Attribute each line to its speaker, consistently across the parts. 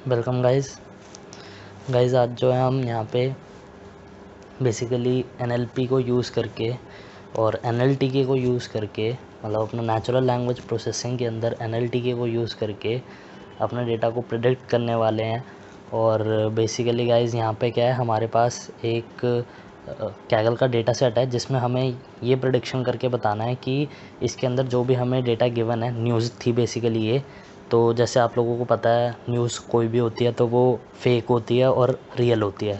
Speaker 1: Welcome guys आज जो है हम यहाँ पे बेसिकली एनएलपी को यूज़ करके और एनएलटीके को यूज़ करके मतलब अपना नेचुरल लैंग्वेज प्रोसेसिंग के अंदर एनएलटीके को यूज़ करके अपने डेटा को प्रेडिक्ट करने वाले हैं। और बेसिकली गाइस यहाँ पे क्या है, हमारे पास एक कैगल का डेटा सेट है जिसमें हमें ये प्रेडिक्शन करके बताना है कि इसके अंदर जो भी हमें डेटा गिवन है, न्यूज़ थी बेसिकली ये। तो जैसे आप लोगों को पता है, न्यूज़ कोई भी होती है तो वो फेक होती है और रियल होती है,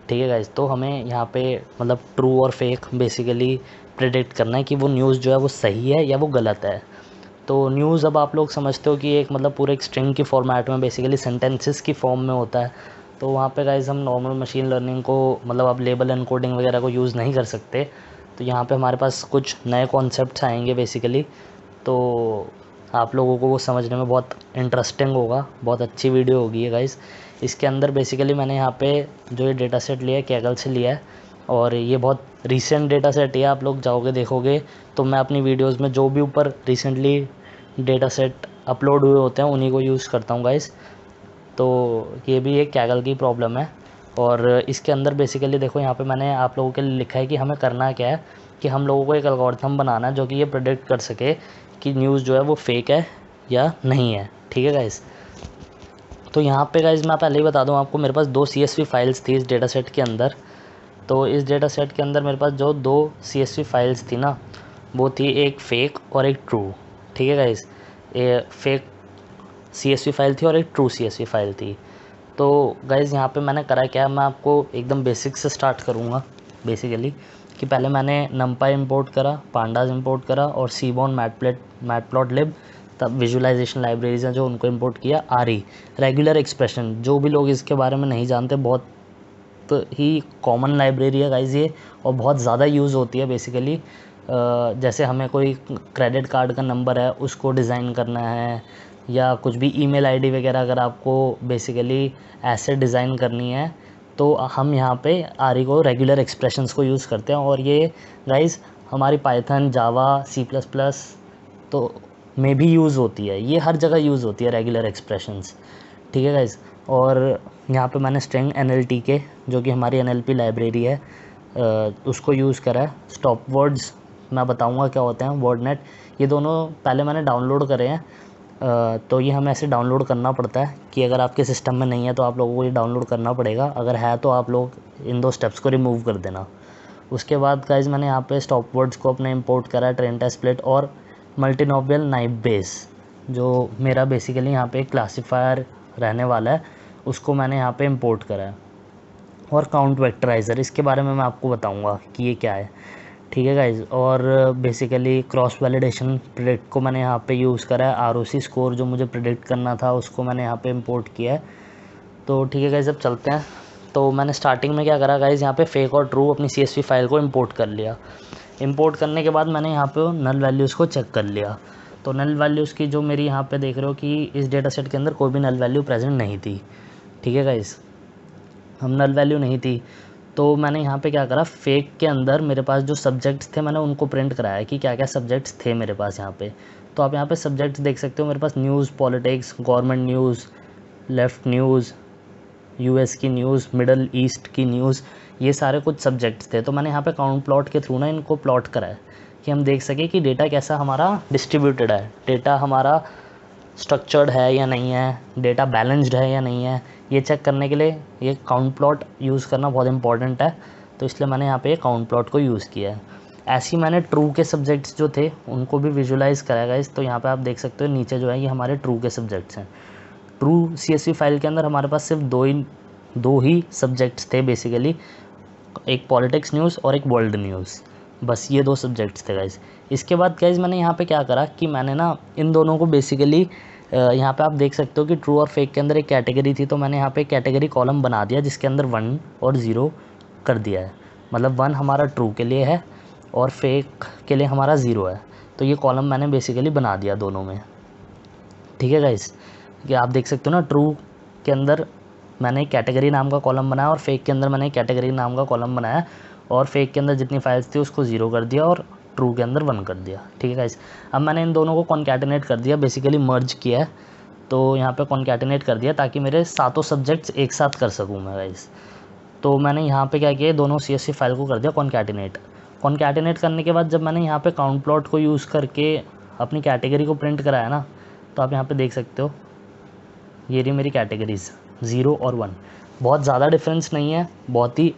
Speaker 1: ठीक है गाइस। तो हमें यहाँ पे मतलब ट्रू और फेक बेसिकली प्रेडिक्ट करना है कि वो न्यूज़ जो है वो सही है या वो गलत है। तो न्यूज़ अब आप लोग समझते हो कि एक मतलब पूरे एक स्ट्रिंग की फॉर्मेट में बेसिकली सेंटेंसेस की फॉर्म में होता है। तो वहाँ पे गाइस हम नॉर्मल मशीन लर्निंग को मतलब अब लेबल एनकोडिंग वगैरह को यूज़ नहीं कर सकते। तो यहाँ पे हमारे पास कुछ नए कॉन्सेप्ट्स आएंगे बेसिकली। तो आप लोगों को वो समझने में बहुत इंटरेस्टिंग होगा, बहुत अच्छी वीडियो होगी ये गाइस। इसके अंदर बेसिकली मैंने यहाँ पे जो ये डेटा सेट लिया है कैगल से लिया है, और ये बहुत रीसेंट डेटा सेट है। आप लोग जाओगे देखोगे तो मैं अपनी वीडियोस में जो भी ऊपर रिसेंटली डेटा सेट अपलोड हुए होते हैं उन्हीं को यूज़ करता हूँ गाइस। तो ये भी एक कैगल की प्रॉब्लम है। और इसके अंदर बेसिकली देखो, यहाँ पे मैंने आप लोगों के लिए लिखा है कि हमें करना क्या है, कि हम लोगों को एक एल्गोरिथम बनाना है जो कि ये प्रेडिक्ट कर सके कि न्यूज़ जो है वो फेक है या नहीं है, ठीक है गाइस। तो यहाँ पे गाइस मैं पहले ही बता दूँ आपको, मेरे पास 2 CSV फाइल्स थी इस डेटा सेट के अंदर। तो इस डेटा सेट के अंदर मेरे पास जो 2 CSV फाइल्स थी ना, वो थी एक फ़ेक और एक ट्रू, ठीक है गाइस। ये फेक CSV फाइल थी और एक ट्रू CSV फाइल थी। तो गाइज़ यहाँ पे मैंने करा क्या है, मैं आपको एकदम बेसिक से स्टार्ट करूँगा बेसिकली। कि पहले मैंने नमपाई इंपोर्ट करा, पांडास इंपोर्ट करा और सीबॉर्न मैटप्लॉटलिब, तब विजुअलाइजेशन लाइब्रेरीज हैं जो उनको इंपोर्ट किया। आरई रेगुलर एक्सप्रेशन, जो भी लोग इसके बारे में नहीं जानते, बहुत ही कॉमन लाइब्रेरी है गाइज़ ये, और बहुत ज़्यादा यूज़ होती है बेसिकली। जैसे हमें कोई क्रेडिट कार्ड का नंबर है उसको डिज़ाइन करना है, या कुछ भी ईमेल आईडी वगैरह अगर आपको बेसिकली ऐसे डिज़ाइन करनी है, तो हम यहाँ पे आरई को रेगुलर एक्सप्रेशंस को यूज़ करते हैं। और ये गाइस हमारी पाइथन, जावा, C++ तो में भी यूज़ होती है, ये हर जगह यूज़ होती है रेगुलर एक्सप्रेशंस, ठीक है गाइस। और यहाँ पे मैंने स्ट्रिंग NLTK जो कि हमारी NLP लाइब्रेरी है उसको यूज़ करा है। स्टॉप वर्ड्स मैं बताऊँगा क्या होते हैं, वर्डनेट, ये दोनों पहले मैंने डाउनलोड करे हैं। तो ये हमें ऐसे डाउनलोड करना पड़ता है कि अगर आपके सिस्टम में नहीं है तो आप लोगों को ये डाउनलोड करना पड़ेगा, अगर है तो आप लोग इन 2 स्टेप्स को रिमूव कर देना। उसके बाद गाइज मैंने यहाँ पे स्टॉप वर्ड्स को अपने इंपोर्ट करा है, ट्रेंटास्प्लिट और मल्टीनोबियल नाइव बेस, जो मेरा बेसिकली यहाँ पे क्लासीफायर रहने वाला है, उसको मैंने यहाँ पे इंपोर्ट करा है। और काउंट वेक्टराइज़र, इसके बारे में मैं आपको बताऊँगा कि ये क्या है, ठीक है गाइज। और बेसिकली क्रॉस वैलिडेशन प्रेडिक्ट को मैंने यहाँ पे यूज़ करा है। ROC स्कोर जो मुझे प्रेडिक्ट करना था उसको मैंने यहाँ पे इंपोर्ट किया है। तो ठीक है गाइज, अब चलते हैं। तो मैंने स्टार्टिंग में क्या करा गाइज, यहाँ पे फेक और ट्रू अपनी CSV फाइल को इंपोर्ट कर लिया। इंपोर्ट करने के बाद मैंने यहाँ पे नल वैल्यूज़ को चेक कर लिया। तो नल वैल्यूज़ की जो मेरी यहाँ पे देख रहे हो कि इस डेटा सेट के अंदर कोई भी नल वैल्यू प्रेजेंट नहीं थी, ठीक है गाइज, हम नल वैल्यू नहीं थी। तो मैंने यहाँ पे क्या करा, फेक के अंदर मेरे पास जो सब्जेक्ट्स थे मैंने उनको प्रिंट कराया कि क्या क्या सब्जेक्ट्स थे मेरे पास यहाँ पे। तो आप यहाँ पे सब्जेक्ट्स देख सकते हो, मेरे पास news, politics, government news, left news, US की न्यूज़, मिडल ईस्ट की न्यूज़, ये सारे कुछ सब्जेक्ट्स थे। तो मैंने यहाँ पे काउंट प्लॉट के थ्रू ना इनको प्लॉट करा है कि हम देख सकें कि डेटा कैसा हमारा डिस्ट्रीब्यूटेड है, डेटा हमारा स्ट्रक्चर्ड है या नहीं है, डेटा बैलेंस्ड है या नहीं है। ये चेक करने के लिए ये काउंट प्लॉट यूज़ करना बहुत इंपॉर्टेंट है। तो इसलिए मैंने यहाँ पे काउंट प्लॉट को यूज़ किया है। ऐसे ही मैंने ट्रू के सब्जेक्ट्स जो थे उनको भी विजुलाइज़ कराया गाइस। तो यहाँ पे आप देख सकते हो नीचे जो है ये हमारे ट्रू के सब्जेक्ट्स हैं। ट्रू CSV फाइल के अंदर हमारे पास सिर्फ दो ही सब्जेक्ट्स थे बेसिकली, एक पॉलिटिक्स न्यूज़ और एक वर्ल्ड न्यूज़, बस ये 2 सब्जेक्ट्स थे गाइज़। इसके बाद गाइज़ मैंने यहाँ पे क्या करा कि मैंने ना इन दोनों को बेसिकली यहाँ पे आप देख सकते हो कि ट्रू और फेक के अंदर एक कैटेगरी थी, तो मैंने यहाँ पे कैटेगरी कॉलम बना दिया जिसके अंदर 1 और 0 कर दिया है। मतलब 1 हमारा ट्रू के लिए है और फेक के लिए हमारा 0 है। तो ये कॉलम मैंने बेसिकली बना दिया दोनों में, ठीक है गाइज़। ये आप देख सकते हो ना, ट्रू के अंदर मैंने कैटेगरी नाम का कॉलम बनाया और फेक के अंदर मैंने कैटेगरी नाम का कॉलम बनाया, और फेक के अंदर जितनी फाइल्स थी उसको 0 कर दिया और ट्रू के अंदर 1 कर दिया, ठीक है गाइस। अब मैंने इन दोनों को कॉन्कैटिनेट कर दिया, बेसिकली मर्ज किया है। तो यहाँ पे कॉन्कैटिनेट कर दिया ताकि मेरे सातों सब्जेक्ट्स एक साथ कर सकूँ मैं गाइस। तो मैंने यहाँ पे क्या किया, दोनों CSV फाइल को कर दिया कॉन्कैटिनेट करने के बाद जब मैंने यहाँ पे काउंट प्लॉट को यूज़ करके अपनी कैटेगरी को प्रिंट कराया ना, तो आप यहाँ पे देख सकते हो ये रही मेरी कैटेगरीज़ 0 और 1। बहुत ज़्यादा डिफरेंस नहीं है, बहुत ही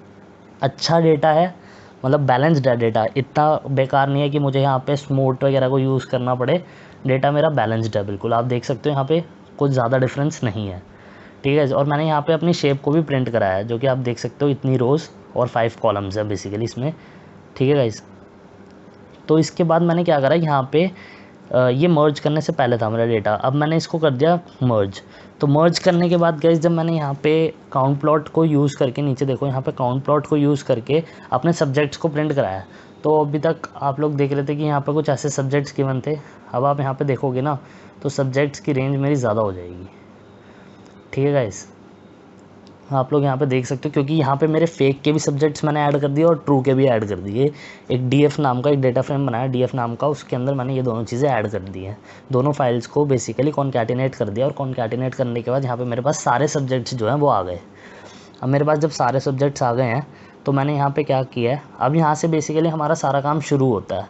Speaker 1: अच्छा डेटा है, मतलब बैलेंस्ड है डेटा, इतना बेकार नहीं है कि मुझे यहाँ पे स्मूथ वगैरह को यूज़ करना पड़े। डेटा मेरा बैलेंस्ड है बिल्कुल, आप देख सकते हो यहाँ पे कुछ ज़्यादा डिफरेंस नहीं है, ठीक है। और मैंने यहाँ पे अपनी शेप को भी प्रिंट कराया है, जो कि आप देख सकते हो इतनी रोज़ और 5 कॉलम्स है बेसिकली इसमें, ठीक है गाइस। तो इसके बाद मैंने क्या करा, यहाँ पे ये मर्ज करने से पहले था मेरा डेटा, अब मैंने इसको कर दिया मर्ज। तो मर्ज करने के बाद गाइस जब मैंने यहाँ पे काउंट प्लॉट को यूज़ करके, नीचे देखो यहाँ पे काउंट प्लॉट को यूज़ करके अपने सब्जेक्ट्स को प्रिंट कराया, तो अभी तक आप लोग देख रहे थे कि यहाँ पे कुछ ऐसे सब्जेक्ट्स गिवन थे। अब आप यहाँ पे देखोगे ना तो सब्जेक्ट्स की रेंज मेरी ज़्यादा हो जाएगी, ठीक है गाइस। आप लोग यहाँ पे देख सकते हो, क्योंकि यहाँ पे मेरे फेक के भी सब्जेक्ट्स मैंने ऐड कर दिए और ट्रू के भी ऐड कर दिए। एक DF नाम का एक डेटा फ्रेम बनाया, DF नाम का, उसके अंदर मैंने ये दोनों चीज़ें ऐड कर दी हैं। दोनों फाइल्स को बेसिकली कॉन्कैटिनेट कर दिया, और कॉन्कैटिनेट करने के बाद यहाँ पे मेरे पास सारे सब्जेक्ट्स जो हैं वो आ गए। अब मेरे पास जब सारे सब्जेक्ट्स आ गए हैं तो मैंने यहाँ पर क्या किया है, अब यहाँ से बेसिकली हमारा सारा काम शुरू होता है।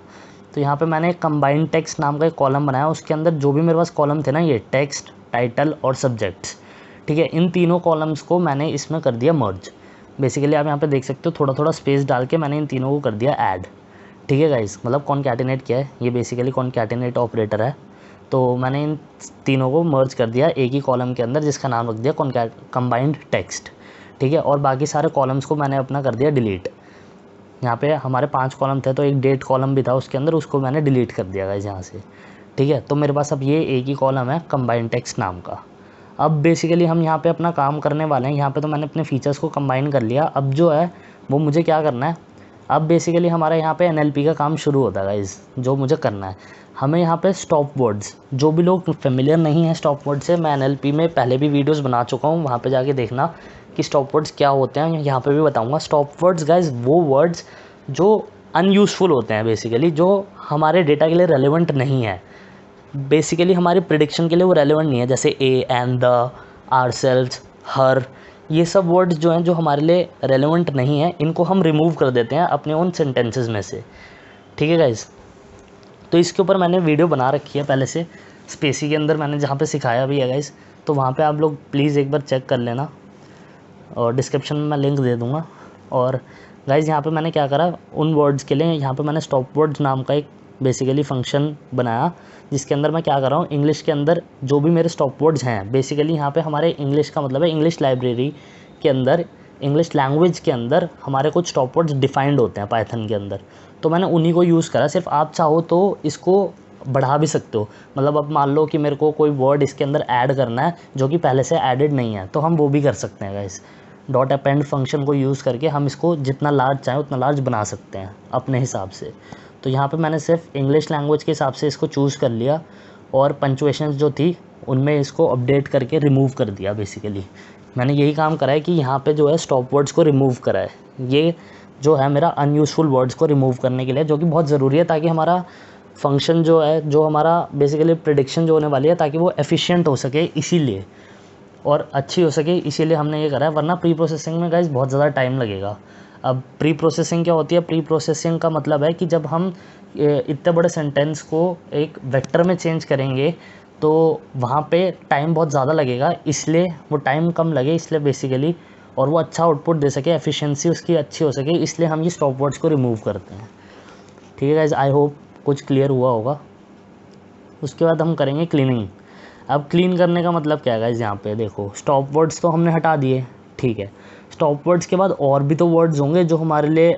Speaker 1: तो यहाँ पर मैंने एक कंबाइंड टेक्स्ट नाम का एक कॉलम बनाया, उसके अंदर जो भी मेरे पास कॉलम थे ना, ये टेक्स्ट, टाइटल और सब्जेक्ट्स, ठीक है, इन तीनों कॉलम्स को मैंने इसमें कर दिया मर्ज। बेसिकली आप यहाँ पे देख सकते हो थोड़ा थोड़ा स्पेस डाल के मैंने इन तीनों को कर दिया ऐड, ठीक है गाइस। मतलब कॉन्कैटिनेट किया है, ये बेसिकली कॉन्कैटिनेट ऑपरेटर है। तो मैंने इन तीनों को मर्ज कर दिया एक ही कॉलम के अंदर, जिसका नाम रख दिया कंबाइंड टेक्स्ट, ठीक है। और बाकी सारे कॉलम्स को मैंने अपना कर दिया डिलीट। यहाँ पे हमारे 5 कॉलम थे, तो एक डेट कॉलम भी था उसके अंदर, उसको मैंने डिलीट कर दिया गाइस यहाँ से, ठीक है। तो मेरे पास अब ये एक ही कॉलम है कंबाइंड टेक्स्ट नाम का। अब बेसिकली हम यहाँ पे अपना काम करने वाले हैं। यहाँ पे तो मैंने अपने फीचर्स को कंबाइन कर लिया, अब जो है वो मुझे क्या करना है, अब बेसिकली हमारा यहाँ पे NLP का काम शुरू होता है गाइस। जो मुझे करना है, हमें यहाँ पे स्टॉप वर्ड्स, जो भी लोग फेमिलियर नहीं है स्टॉप वर्ड से, मैं NLP में पहले भी वीडियोज़ बना चुका हूँ, वहाँ पर जाके देखना कि स्टॉप वर्ड्स क्या होते हैं। यहाँ पर भी बताऊँगा। स्टॉप वर्ड्स गाइस वो वर्ड्स जो अनयूज़फुल होते हैं, बेसिकली जो हमारे डेटा के लिए रेलिवेंट नहीं है, बेसिकली हमारी प्रिडिक्शन के लिए वो रेलेवेंट नहीं है, जैसे ए, एंड, द, आवरसेल्व्स, हर, ये सब वर्ड्स जो हैं जो हमारे लिए रेलेवेंट नहीं है, इनको हम रिमूव कर देते हैं अपने उन सेंटेंसेस में से, ठीक है गाइस। तो इसके ऊपर मैंने वीडियो बना रखी है पहले से, स्पेसी के अंदर मैंने जहाँ पे सिखाया भी है गाइस, तो वहाँ पे आप लोग प्लीज़ एक बार चेक कर लेना, और डिस्क्रिप्शन में मैं लिंक दे दूँगा। और गाइस यहाँ पे मैंने क्या करा, उन वर्ड्स के लिए यहाँ पे मैंने स्टॉप वर्ड्स नाम का एक बेसिकली फंक्शन बनाया, जिसके अंदर मैं क्या कर रहा हूँ, इंग्लिश के अंदर जो भी मेरे स्टॉप वर्ड्स हैं, बेसिकली यहाँ पे हमारे इंग्लिश का मतलब है इंग्लिश लाइब्रेरी के अंदर, इंग्लिश लैंग्वेज के अंदर हमारे कुछ स्टॉप वर्ड्स डिफाइंड होते हैं पाइथन के अंदर, तो मैंने उन्हीं को यूज़ करा। सिर्फ आप चाहो तो इसको बढ़ा भी सकते हो, मतलब अब मान लो कि मेरे को कोई वर्ड इसके अंदर ऐड करना है जो कि पहले से एडेड नहीं है, तो हम वो भी कर सकते हैं गाइस। डॉट अपेंड फंक्शन को यूज़ करके हम इसको जितना लार्ज चाहें उतना लार्ज बना सकते हैं अपने हिसाब से। तो यहाँ पे मैंने सिर्फ इंग्लिश लैंग्वेज के हिसाब से इसको चूज़ कर लिया, और पंचुएशंस जो थी उनमें इसको अपडेट करके रिमूव कर दिया। बेसिकली मैंने यही काम करा है कि यहाँ पे जो है स्टॉप वर्ड्स को रिमूव करा है, ये जो है मेरा अनयूज़फुल वर्ड्स को रिमूव करने के लिए, जो कि बहुत ज़रूरी है ताकि हमारा फंक्शन जो है, जो हमारा बेसिकली प्रेडिक्शन जो होने वाली है, ताकि वो एफिशिएंट हो सके इसीलिए, और अच्छी हो सके इसीलिए हमने ये करा है। वरना प्री प्रोसेसिंग में गाइस बहुत ज़्यादा टाइम लगेगा। अब प्री प्रोसेसिंग क्या होती है, प्री प्रोसेसिंग का मतलब है कि जब हम इतने बड़े सेंटेंस को एक वेक्टर में चेंज करेंगे तो वहाँ पे टाइम बहुत ज़्यादा लगेगा, इसलिए वो टाइम कम लगे, इसलिए बेसिकली, और वो अच्छा आउटपुट दे सके, एफिशिएंसी उसकी अच्छी हो सके, इसलिए हम ये स्टॉप वर्ड्स को रिमूव करते हैं, ठीक है गाइस। आई होप कुछ क्लियर हुआ होगा। उसके बाद हम करेंगे क्लीनिंग। अब क्लीन करने का मतलब क्या है गाइस, यहाँ पे देखो स्टॉप वर्ड्स तो हमने हटा दिए, ठीक है। स्टॉप वर्ड्स के बाद और भी तो वर्ड्स होंगे जो हमारे लिए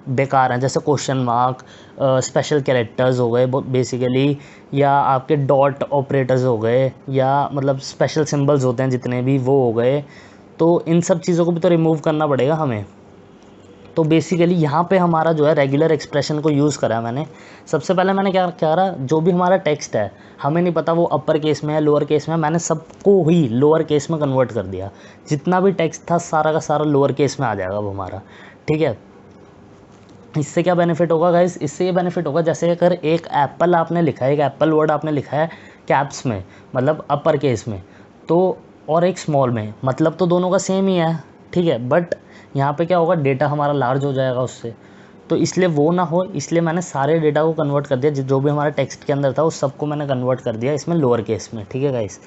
Speaker 1: बेकार हैं, जैसे क्वेश्चन मार्क, स्पेशल कैरेक्टर्स हो गए बेसिकली, या आपके डॉट ऑपरेटर्स हो गए, या मतलब स्पेशल सिंबल्स होते हैं जितने भी, वो हो गए। तो इन सब चीज़ों को भी तो रिमूव करना पड़ेगा हमें। तो बेसिकली यहाँ पे हमारा जो है रेगुलर एक्सप्रेशन को यूज़ करा है मैंने। सबसे पहले मैंने क्या करा, जो भी हमारा टेक्स्ट है, हमें नहीं पता वो अपर केस में है लोअर केस में है, मैंने सबको ही लोअर केस में कन्वर्ट कर दिया। जितना भी टेक्स्ट था सारा का सारा लोअर केस में आ जाएगा वो हमारा, ठीक है। इससे क्या बेनिफिट होगा गाइस, इससे ये बेनिफिट होगा जैसे अगर एक एप्पल आपने लिखा है, एक एप्पल वर्ड आपने लिखा है कैप्स में, मतलब अपर केस में, तो और एक स्मॉल में, मतलब तो दोनों का सेम ही है, ठीक है, बट यहाँ पे क्या होगा, डेटा हमारा लार्ज हो जाएगा उससे। तो इसलिए वो ना हो, इसलिए मैंने सारे डेटा को कन्वर्ट कर दिया, जो भी हमारे टेक्स्ट के अंदर था उस सबको मैंने कन्वर्ट कर दिया इसमें लोअर केस में, ठीक है गाइस।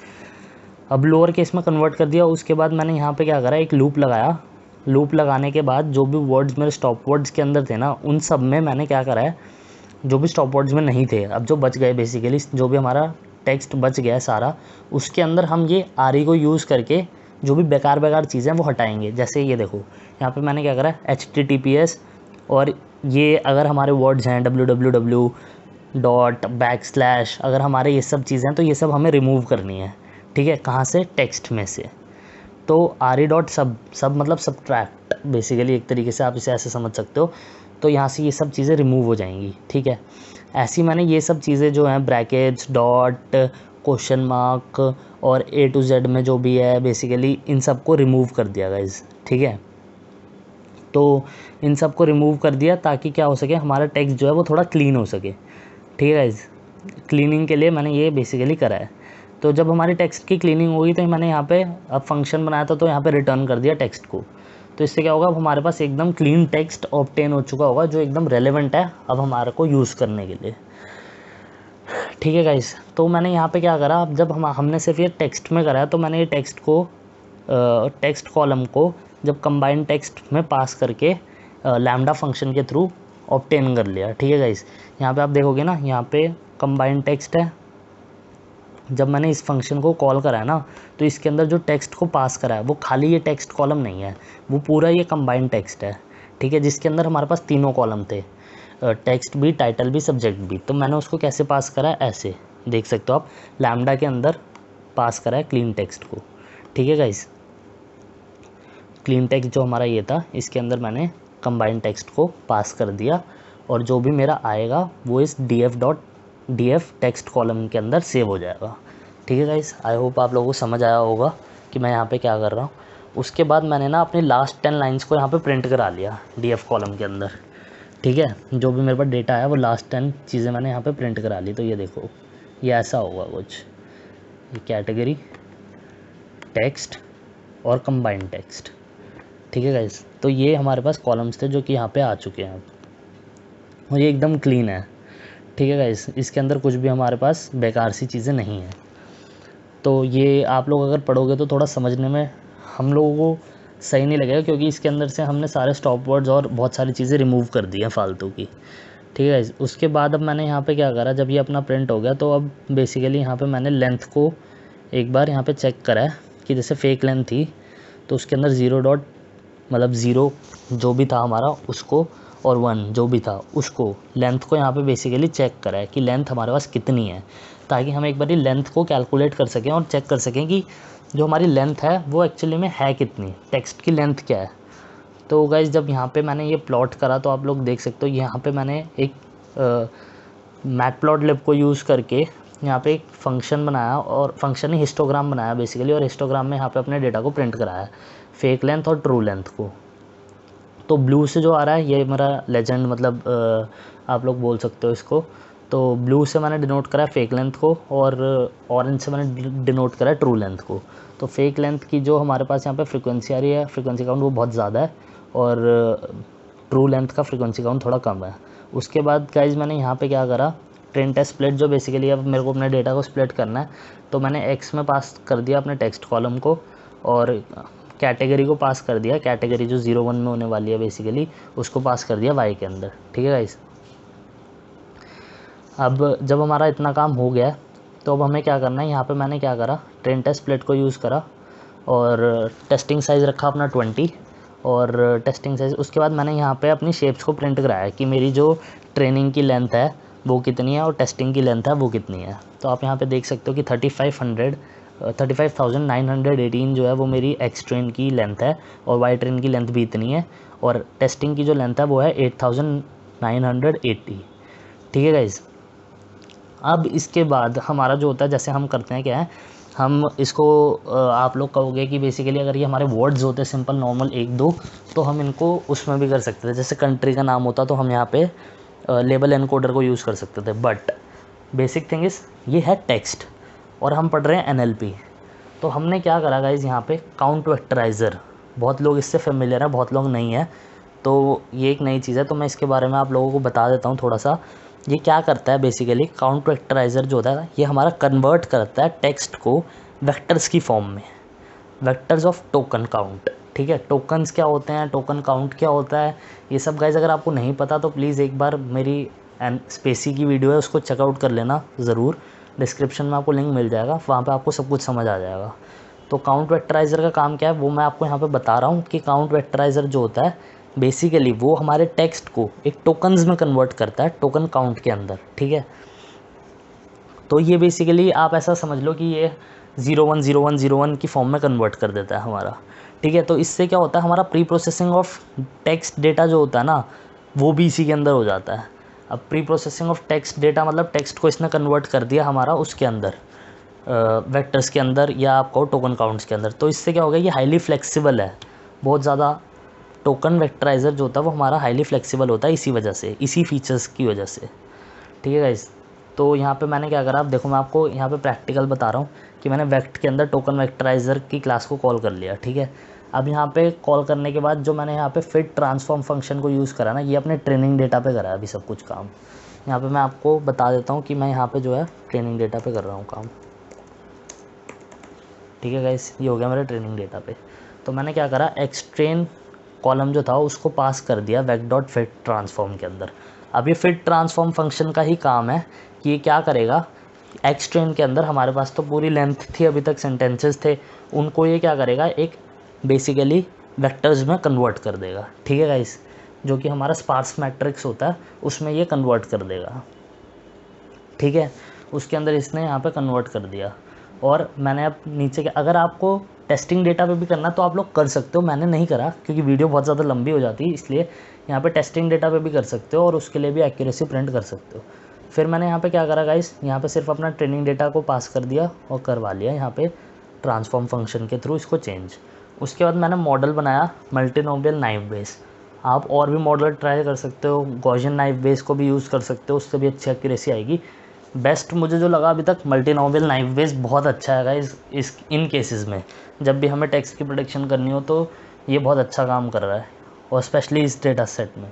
Speaker 1: अब लोअर केस में कन्वर्ट कर दिया, उसके बाद मैंने यहाँ पे क्या करा, एक लूप लगाया। लूप लगाने के बाद जो भी वर्ड्स मेरे स्टॉप वर्ड्स के अंदर थे ना, उन सब में मैंने क्या करा है, जो भी स्टॉप वर्ड्स में नहीं थे, अब जो बच गए बेसिकली, जो भी हमारा टेक्स्ट बच गया है सारा, उसके अंदर हम ये आर को यूज़ करके जो भी बेकार चीज़ें हैं वो हटाएंगे। जैसे ये देखो, यहाँ पे मैंने क्या करा, HTTPS, और ये अगर हमारे वर्ड्स हैं www डॉट बैकस्लैश, अगर हमारे ये सब चीज़ें हैं तो ये सब हमें रिमूव करनी है, ठीक है, कहाँ से, टेक्स्ट में से। तो RE डॉट सब मतलब सब्ट्रैक्ट, बेसिकली एक तरीके से आप इसे ऐसे समझ सकते हो। तो यहाँ से ये सब चीज़ें रिमूव हो जाएंगी, ठीक है। ऐसी मैंने ये सब चीज़ें जो हैं, ब्रैकेट्स, डॉट, क्वेश्चन मार्क और A to Z में जो भी है बेसिकली, इन सब को रिमूव कर दिया गाइस, ठीक है। तो इन सब को रिमूव कर दिया ताकि क्या हो सके, हमारा टेक्स्ट जो है वो थोड़ा क्लीन हो सके, ठीक है गाइस। क्लीनिंग के लिए मैंने ये बेसिकली करा है। तो जब हमारी टेक्स्ट की क्लीनिंग होगी तो मैंने यहाँ पे अब फंक्शन बनाया था, तो यहाँ पे रिटर्न कर दिया टेक्स्ट को। तो इससे क्या होगा, अब हमारे पास एकदम क्लीन टेक्स्ट ऑब्टेन हो चुका होगा, जो एकदम रेलेवेंट है अब हमारे को यूज़ करने के लिए, ठीक है गाइस। तो मैंने यहाँ पे क्या करा, अब जब हमने सिर्फ ये टेक्स्ट में करा है, तो मैंने ये टेक्स्ट को, टेक्स्ट कॉलम को जब कंबाइन टेक्स्ट में पास करके लैम्डा फंक्शन के थ्रू ऑब्टेन कर लिया, ठीक है गाइस। यहाँ पे आप देखोगे ना, यहाँ पे कंबाइन टेक्स्ट है। जब मैंने इस फंक्शन को कॉल करा है ना, तो इसके अंदर जो टेक्स्ट को पास करा है वो खाली ये टेक्स्ट कॉलम नहीं है, वो पूरा ये कंबाइंड टेक्स्ट है, ठीक है, जिसके अंदर हमारे पास तीनों कॉलम थे, टेक्स्ट भी, टाइटल भी, सब्जेक्ट भी। तो मैंने उसको कैसे पास करा है, ऐसे देख सकते हो आप, लैम्डा के अंदर पास करा है क्लीन टेक्स्ट को, ठीक है गाइस। क्लीन टेक्स्ट जो हमारा ये था, इसके अंदर मैंने कंबाइंड टेक्स्ट को पास कर दिया, और जो भी मेरा आएगा वो इस df टेक्स्ट कॉलम के अंदर सेव हो जाएगा, ठीक है गाइस। आई होप आप लोगों को समझ आया होगा कि मैं यहाँ पे क्या कर रहा हूँ। उसके बाद मैंने ना अपनी लास्ट 10 लाइन्स को यहाँ पे प्रिंट करा लिया df कॉलम के अंदर, ठीक है। जो भी मेरे पास डेटा है वो लास्ट 10 चीज़ें मैंने यहाँ पे प्रिंट करा ली। तो ये देखो, ये ऐसा होगा कुछ, ये कैटेगरी, टेक्स्ट और कंबाइंड टेक्स्ट, ठीक है गाइस। तो ये हमारे पास कॉलम्स थे जो कि यहाँ पे आ चुके हैं, और ये एकदम क्लीन है, ठीक है गाइस। इसके अंदर कुछ भी हमारे पास बेकार सी चीज़ें नहीं हैं। तो ये आप लोग अगर पढ़ोगे तो थोड़ा समझने में हम लोगों को सही नहीं लगेगा, क्योंकि इसके अंदर से हमने सारे स्टॉप वर्ड्स और बहुत सारी चीज़ें रिमूव कर दी हैं फालतू की, ठीक है गाइस। उसके बाद अब मैंने यहाँ पे क्या करा, जब ये अपना प्रिंट हो गया, तो अब बेसिकली यहाँ पे मैंने लेंथ को एक बार यहाँ पे चेक करा है कि जैसे फेक लेंथ थी, तो उसके अंदर 0 डॉट मतलब 0 जो भी था हमारा उसको, और 1 जो भी था उसको, लेंथ को यहाँ पे बेसिकली चेक करा है कि लेंथ हमारे पास कितनी है, ताकि हम एक बार लेंथ को कैलकुलेट कर सकें और चेक कर सकें कि जो हमारी लेंथ है वो एक्चुअली में है कितनी, टेक्स्ट की लेंथ क्या है। तो गाइस जब यहाँ पे मैंने ये प्लॉट करा, तो आप लोग देख सकते हो यहाँ पे मैंने एक मैटप्लॉटलिब को यूज़ करके यहाँ पे एक फंक्शन बनाया, और फंक्शन ही हिस्टोग्राम बनाया बेसिकली, और हिस्टोग्राम में यहाँ पे अपने डेटा को प्रिंट कराया, फेक लेंथ और ट्रू लेंथ को। तो ब्लू से जो आ रहा है ये मेरा लेजेंड, मतलब आप लोग बोल सकते हो इसको। तो ब्लू से मैंने डिनोट करा फेक लेंथ को, और ऑरेंज से मैंने डिनोट करा ट्रू लेंथ को। तो फेक लेंथ की जो हमारे पास यहाँ पे फ्रीक्वेंसी आ रही है, फ्रीक्वेंसी काउंट वो बहुत ज़्यादा है, और ट्रू लेंथ का फ्रीक्वेंसी काउंट थोड़ा कम है। उसके बाद गाइज मैंने यहाँ पे क्या करा, ट्रेन टेस्ट स्प्लिट, जो बेसिकली अब मेरे को अपने डेटा को स्प्लिट करना है, तो मैंने एक्स में पास कर दिया अपने टेक्स्ट कॉलम को, और कैटेगरी को पास कर दिया, कैटेगरी जो 0-1 में होने वाली है बेसिकली उसको पास कर दिया वाई के अंदर, ठीक है गाइस। अब जब हमारा इतना काम हो गया, तो अब हमें क्या करना है, यहाँ पे मैंने क्या करा, ट्रेन टेस्ट स्प्लिट को यूज़ करा, और टेस्टिंग साइज़ रखा अपना 20, और टेस्टिंग साइज़, उसके बाद मैंने यहाँ पे अपनी शेप्स को प्रिंट कराया कि मेरी जो ट्रेनिंग की लेंथ है वो कितनी है और टेस्टिंग की लेंथ है वो कितनी है। तो आप यहाँ पे देख सकते हो कि 35,918 जो है वो मेरी एक्स ट्रेन की लेंथ है, और वाई ट्रेन की लेंथ भी इतनी है, और टेस्टिंग की जो लेंथ है वो है 8,980, ठीक है गाइज़। अब इसके बाद हमारा जो होता है, जैसे हम करते हैं क्या है, हम इसको आप लोग कहोगे कि बेसिकली अगर ये हमारे वर्ड्स होते सिंपल नॉर्मल एक दो, तो हम इनको उसमें भी कर सकते थे, जैसे कंट्री का नाम होता तो हम यहाँ पे लेबल एनकोडर को यूज़ कर सकते थे। बट बेसिक थिंग इज़ ये है टेक्स्ट और हम पढ़ रहे हैं एनएलपी। तो हमने क्या करा गाइस, यहाँ पे काउंट वेक्टराइज़र, बहुत लोग इससे फेमिलियर हैं, बहुत लोग नहीं हैं, तो ये एक नई चीज़ है, तो मैं इसके बारे में आप लोगों को बता देता हूँ थोड़ा सा। ये क्या करता है बेसिकली, काउंट वेक्टराइज़र जो होता है ये हमारा कन्वर्ट करता है टेक्स्ट को वेक्टर्स की फॉर्म में, वेक्टर्स ऑफ टोकन काउंट। ठीक है, टोकन्स क्या होते हैं, टोकन काउंट क्या होता है, ये सब गाइस अगर आपको नहीं पता तो प्लीज़ एक बार मेरी स्पेसी की वीडियो है उसको चेकआउट कर लेना ज़रूर, डिस्क्रिप्शन में आपको लिंक मिल जाएगा, वहाँ पे आपको सब कुछ समझ आ जाएगा। तो काउंट वेक्टराइज़र का काम क्या है वो मैं आपको यहाँ पे बता रहा हूँ कि काउंट वेक्टराइज़र जो होता है बेसिकली वो हमारे टेक्स्ट को एक टोकन्स में कन्वर्ट करता है, टोकन काउंट के अंदर। ठीक है, तो ये बेसिकली आप ऐसा समझ लो कि ये 010101 की फॉर्म में कन्वर्ट कर देता है हमारा। ठीक है, तो इससे क्या होता है, हमारा pre processing of text data जो होता है ना वो भी इसी के अंदर हो जाता है। अब pre processing of text data मतलब टेक्स्ट को इसने कन्वर्ट कर दिया हमारा उसके अंदर, वेक्टर्स के अंदर या आपको टोकन काउंट्स के अंदर। तो इससे क्या होगा, ये हाईली फ्लेक्सिबल है बहुत ज़्यादा। टोकन वेक्टराइज़र जो होता है वो हमारा हाईली फ्लेक्सिबल होता है इसी वजह से, इसी फीचर्स की वजह से। ठीक है गाइस, तो यहाँ पे मैंने क्या करा, आप देखो मैं आपको यहाँ पे प्रैक्टिकल बता रहा हूँ कि मैंने वेक्ट के अंदर टोकन वेक्टराइज़र की क्लास को कॉल कर लिया। ठीक है, अब यहाँ पे कॉल करने के बाद जो मैंने यहाँ पे फिट ट्रांसफॉर्म फंक्शन को यूज़ करा ना, ये अपने ट्रेनिंग डेटा पे करा है अभी सब कुछ काम। यहाँ पे मैं आपको बता देता हूँ कि मैं यहाँ पे जो है ट्रेनिंग डेटा पे कर रहा हूँ काम। ठीक है गाइस, ये हो गया मेरे ट्रेनिंग डेटा पे। तो मैंने क्या करा, एक्सट्रेन कॉलम जो था उसको पास कर दिया वेक्ट डॉट फिट ट्रांसफॉर्म के अंदर। अब ये फिट ट्रांसफॉर्म फंक्शन का ही काम है कि ये क्या करेगा, एक्सट्रेन के अंदर हमारे पास तो पूरी लेंथ थी अभी तक, सेंटेंसेस थे, उनको ये क्या करेगा एक बेसिकली वेक्टर्स में कन्वर्ट कर देगा। ठीक है गाइस, जो कि हमारा स्पार्स मैट्रिक्स होता है उसमें ये कन्वर्ट कर देगा। ठीक है, उसके अंदर इसने यहाँ पे कन्वर्ट कर दिया। और मैंने अब नीचे के, अगर आपको टेस्टिंग डेटा पे भी करना तो आप लोग कर सकते हो, मैंने नहीं करा क्योंकि वीडियो बहुत ज़्यादा लंबी हो जाती है, इसलिए यहाँ पे टेस्टिंग डेटा पे भी कर सकते हो और उसके लिए भी एक्यूरेसी प्रिंट कर सकते हो। फिर मैंने यहाँ पे क्या करा गाइस, यहाँ पे सिर्फ अपना ट्रेनिंग डेटा को पास कर दिया और करवा लिया यहाँ पे ट्रांसफॉर्म फंक्शन के थ्रू इसको चेंज। उसके बाद मैंने मॉडल बनाया मल्टीनोमियल नाइव बेस। आप और भी मॉडल ट्राई कर सकते हो, गॉसियन नाइव बेस को भी यूज़ कर सकते हो, उससे भी अच्छी एक्यूरेसी आएगी। बेस्ट मुझे जो लगा अभी तक मल्टीनोमियल नाइव बेस बहुत अच्छा है गाइस, इस इन केसेस में जब भी हमें टेक्स्ट की प्रेडिक्शन करनी हो तो ये बहुत अच्छा काम कर रहा है, और स्पेशली इस डेटा सेट में।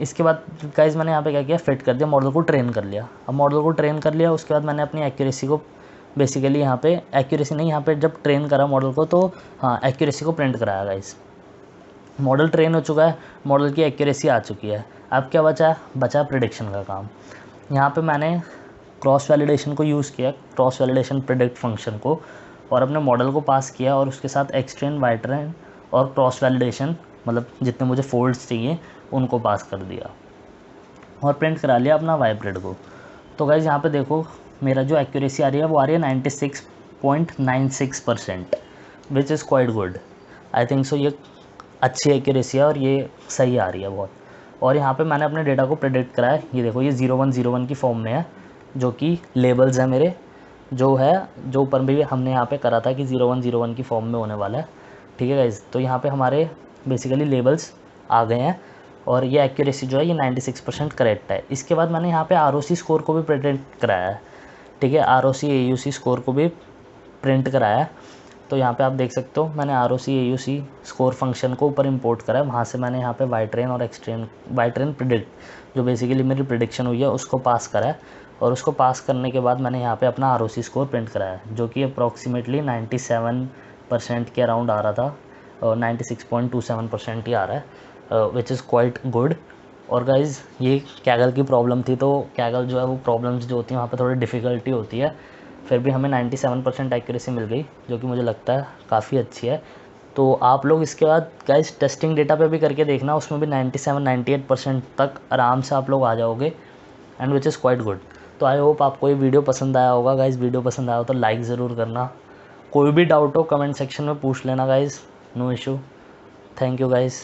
Speaker 1: इसके बाद गाइस मैंने यहाँ पे क्या किया, फिट कर दिया, मॉडल को ट्रेन कर लिया। अब मॉडल को ट्रेन कर लिया उसके बाद मैंने अपनी एक्यूरेसी को बेसिकली यहाँ पे, एक्यूरेसी नहीं, यहाँ पे जब ट्रेन करा मॉडल को तो हाँ एक्यूरेसी को प्रिंट कराया गाइस। मॉडल ट्रेन हो चुका है, मॉडल की एक्यूरेसी आ चुकी है। अब क्या बचा प्रिडिक्शन का काम। यहाँ पे मैंने क्रॉस वैलिडेशन को यूज़ किया, क्रॉस वैलिडेशन प्रेडिक्ट फंक्शन को, और अपने मॉडल को पास किया और उसके साथ एक्सट्रेन वाइट्रेन और क्रॉस वैलिडेशन मतलब जितने मुझे फोल्ड्स चाहिए उनको पास कर दिया और प्रिंट करा लिया अपना वाइब्रेड को। तो गाइज़ यहाँ पे देखो मेरा जो एक्यूरेसी आ रही है वो आ रही है 96.96%, which is quite good. I think so ये अच्छी एक्यूरेसी है और ये सही आ रही है बहुत। और यहाँ पे मैंने अपने डेटा को प्रेडिक्ट कराया, ये देखो ये 0101 की फॉर्म में है, जो कि लेबल्स हैं मेरे, जो ऊपर में भी हमने यहाँ पे करा था कि 0101 की फॉर्म में होने वाला है। ठीक है गाइज़, तो यहाँ पे हमारे बेसिकली लेबल्स आ गए हैं और ये एक्यूरेसी जो है ये 96% करेक्ट है। इसके बाद मैंने यहाँ पे ROC स्कोर को भी प्रिंट कराया है। ठीक है, ROC AUC स्कोर को भी प्रिंट कराया है। तो यहाँ पे आप देख सकते हो मैंने ROC AUC स्कोर फंक्शन को ऊपर इंपोर्ट करा है, वहाँ से मैंने यहाँ पे वाइट्रेन और एक्सट्रेन वाइट्रेन प्रिडिक्ट जो बेसिकली मेरी प्रिडिक्शन हुई है उसको पास करा है, और उसको पास करने के बाद मैंने यहाँ पे अपना ROC स्कोर प्रिंट कराया है, जो कि अप्रॉक्सीमेटली 97% के अराउंड आ रहा था, और 96.27% ही आ रहा है, विच इज़ क्वाइट गुड। और गाइज़ ये कैगल की प्रॉब्लम थी, तो कैगल जो है वो प्रॉब्लम्स जो होती हैं वहाँ पे थोड़ी डिफ़िकल्टी होती है, फिर भी हमें 97% एक्यूरेसी मिल गई, जो कि मुझे लगता है काफ़ी अच्छी है। तो आप लोग इसके बाद गाइज़ टेस्टिंग डेटा पे भी करके देखना, उसमें भी 97-98% तक आराम से आप लोग आ जाओगे, and which is quite good. तो आई होप आपको ये वीडियो पसंद आया होगा गाइज़। वीडियो पसंद आया हो तो लाइक ज़रूर करना, कोई भी डाउट हो कमेंट सेक्शन में पूछ लेना guys, no issue. Thank you guys.